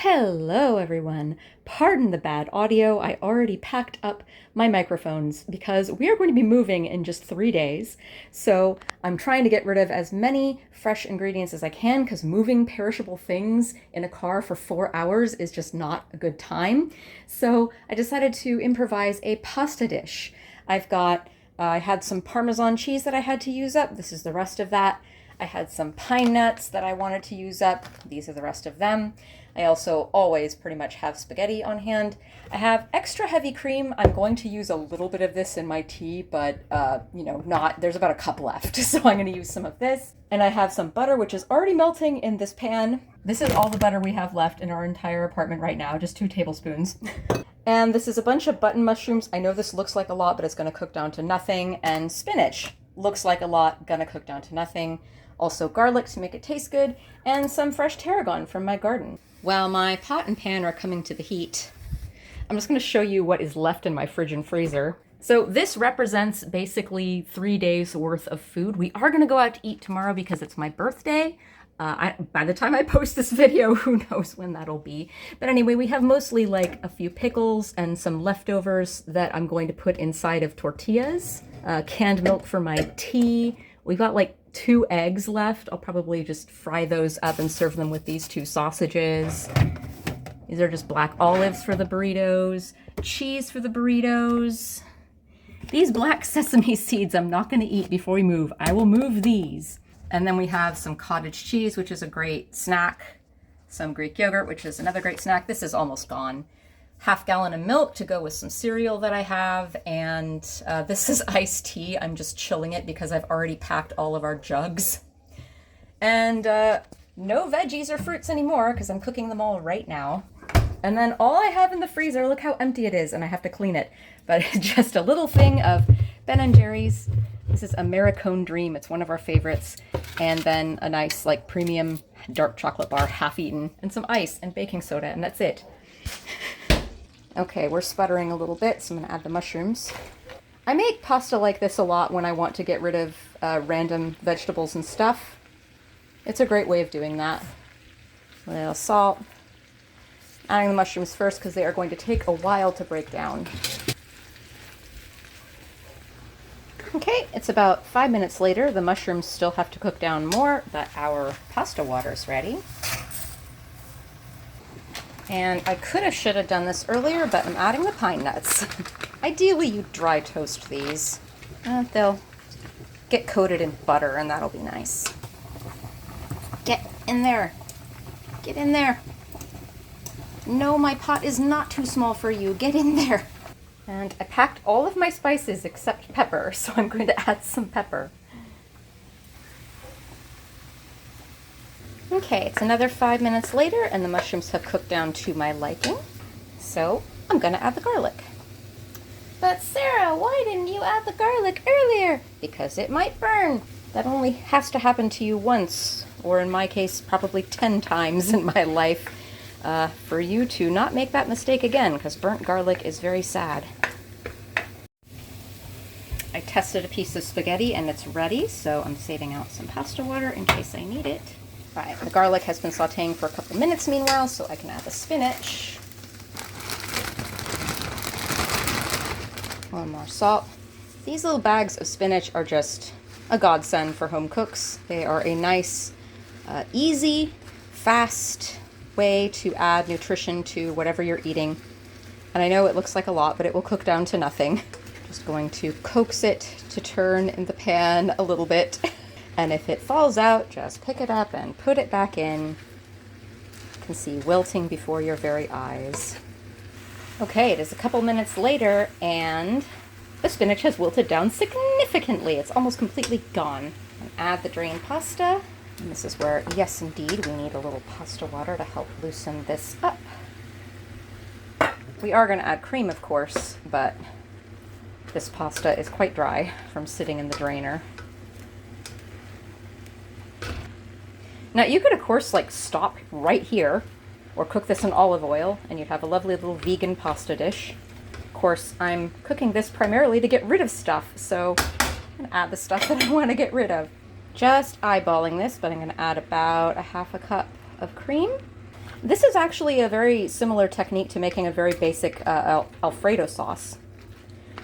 Hello, everyone. Pardon the bad audio. I already packed up my microphones because we are going to be moving in just 3 days. So I'm trying to get rid of as many fresh ingredients as I can because moving perishable things in a car for 4 hours is just not a good time. So I decided to improvise a pasta dish. I had some Parmesan cheese that I had to use up. This is the rest of that. I had some pine nuts that I wanted to use up. These are the rest of them. I also always pretty much have spaghetti on hand. I have extra heavy cream. I'm going to use a little bit of this in my tea, but there's about a cup left. So I'm going to use some of this. And I have some butter, which is already melting in this pan. This is all the butter we have left in our entire apartment right now, just 2 tablespoons. And this is a bunch of button mushrooms. I know this looks like a lot, but it's going to cook down to nothing. And spinach looks like a lot, gonna cook down to nothing. Also garlic to make it taste good, and some fresh tarragon from my garden. While my pot and pan are coming to the heat, I'm just going to show you what is left in my fridge and freezer. So this represents basically 3 days worth of food. We are going to go out to eat tomorrow because it's my birthday. By the time I post this video, who knows when that'll be. But anyway, we have mostly like a few pickles and some leftovers that I'm going to put inside of tortillas. Canned milk for my tea. We've got like 2 eggs left. I'll probably just fry those up and serve them with these 2 sausages. These are just black olives for the burritos, cheese for the burritos. These black sesame seeds I'm not going to eat before we move. I will move these. And then we have some cottage cheese, which is a great snack. Some Greek yogurt, which is another great snack. This is almost gone. Half gallon of milk to go with some cereal that I have, and this is iced tea. I'm just chilling it because I've already packed all of our jugs. And no veggies or fruits anymore because I'm cooking them all right now. And then all I have in the freezer, look how empty it is, and I have to clean it. But it's just a little thing of Ben & Jerry's. This is Americone Dream. It's one of our favorites. And then a nice like premium dark chocolate bar, half eaten, and some ice and baking soda, and that's it. Okay, we're sputtering a little bit, so I'm going to add the mushrooms. I make pasta like this a lot when I want to get rid of random vegetables and stuff. It's a great way of doing that. A little salt. Adding the mushrooms first because they are going to take a while to break down. Okay, it's about 5 minutes later. The mushrooms still have to cook down more, but our pasta water is ready. And I should have done this earlier, but I'm adding the pine nuts. Ideally, you dry toast these. They'll get coated in butter, and that'll be nice. Get in there. Get in there. No, my pot is not too small for you. Get in there. And I packed all of my spices except pepper, so I'm going to add some pepper. Okay, it's another 5 minutes later, and the mushrooms have cooked down to my liking. So I'm gonna add the garlic. But Sarah, why didn't you add the garlic earlier? Because it might burn. That only has to happen to you once, or in my case, probably 10 times in my life, for you to not make that mistake again, because burnt garlic is very sad. I tested a piece of spaghetti and it's ready, so I'm saving out some pasta water in case I need it. Alright, the garlic has been sauteing for a couple minutes meanwhile, so I can add the spinach. A little more salt. These little bags of spinach are just a godsend for home cooks. They are a nice, easy, fast way to add nutrition to whatever you're eating. And I know it looks like a lot, but it will cook down to nothing. Just going to coax it to turn in the pan a little bit. And if it falls out, just pick it up and put it back in. You can see wilting before your very eyes. Okay, it is a couple minutes later, and the spinach has wilted down significantly. It's almost completely gone. And add the drained pasta. And this is where, yes, indeed, we need a little pasta water to help loosen this up. We are going to add cream, of course, but this pasta is quite dry from sitting in the drainer. Now, you could, of course, like stop right here or cook this in olive oil, and you'd have a lovely little vegan pasta dish. Of course, I'm cooking this primarily to get rid of stuff, so I'm going to add the stuff that I want to get rid of. Just eyeballing this, but I'm going to add about a half a cup of cream. This is actually a very similar technique to making a very basic Alfredo sauce.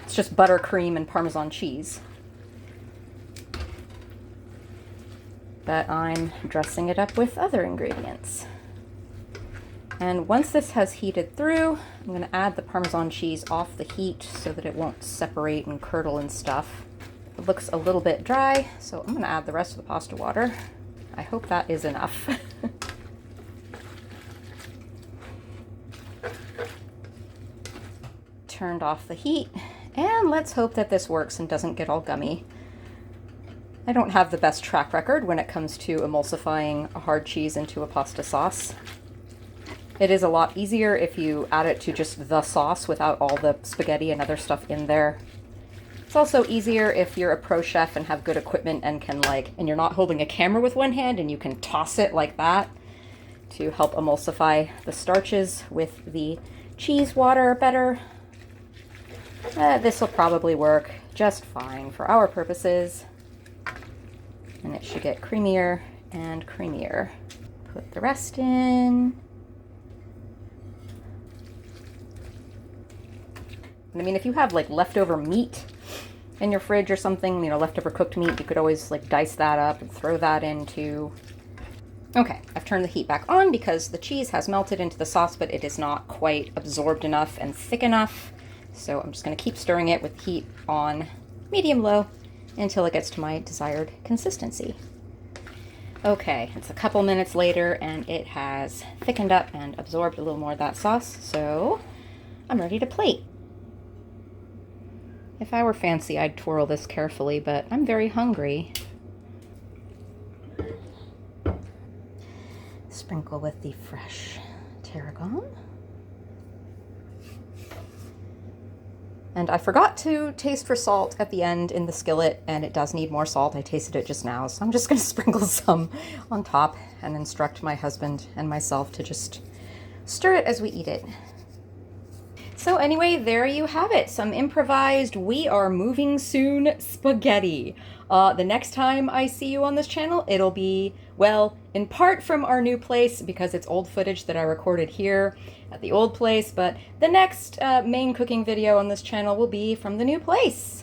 It's just butter, cream, and Parmesan cheese. But I'm dressing it up with other ingredients. And once this has heated through, I'm going to add the Parmesan cheese off the heat so that it won't separate and curdle and stuff. It looks a little bit dry, so I'm going to add the rest of the pasta water. I hope that is enough. Turned off the heat, and let's hope that this works and doesn't get all gummy. I don't have the best track record when it comes to emulsifying a hard cheese into a pasta sauce. It is a lot easier if you add it to just the sauce without all the spaghetti and other stuff in there. It's also easier if you're a pro chef and have good equipment and can and you're not holding a camera with one hand and you can toss it like that to help emulsify the starches with the cheese water better. This will probably work just fine for our purposes. And it should get creamier and creamier. Put the rest in. I mean, if you have leftover meat in your fridge or something, leftover cooked meat, you could always dice that up and throw that into. Okay, I've turned the heat back on because the cheese has melted into the sauce, but it is not quite absorbed enough and thick enough. So I'm just going to keep stirring it with heat on medium-low until it gets to my desired consistency. Okay, it's a couple minutes later and it has thickened up and absorbed a little more of that sauce, so I'm ready to plate. If I were fancy, I'd twirl this carefully, but I'm very hungry. Sprinkle with the fresh tarragon. And I forgot to taste for salt at the end in the skillet, and it does need more salt. I tasted it just now, so I'm just going to sprinkle some on top and instruct my husband and myself to just stir it as we eat it. So anyway, there you have it. Some improvised "we are moving soon" spaghetti. The next time I see you on this channel, it'll be, well, in part from our new place because it's old footage that I recorded here at the old place, but the next main cooking video on this channel will be from the new place.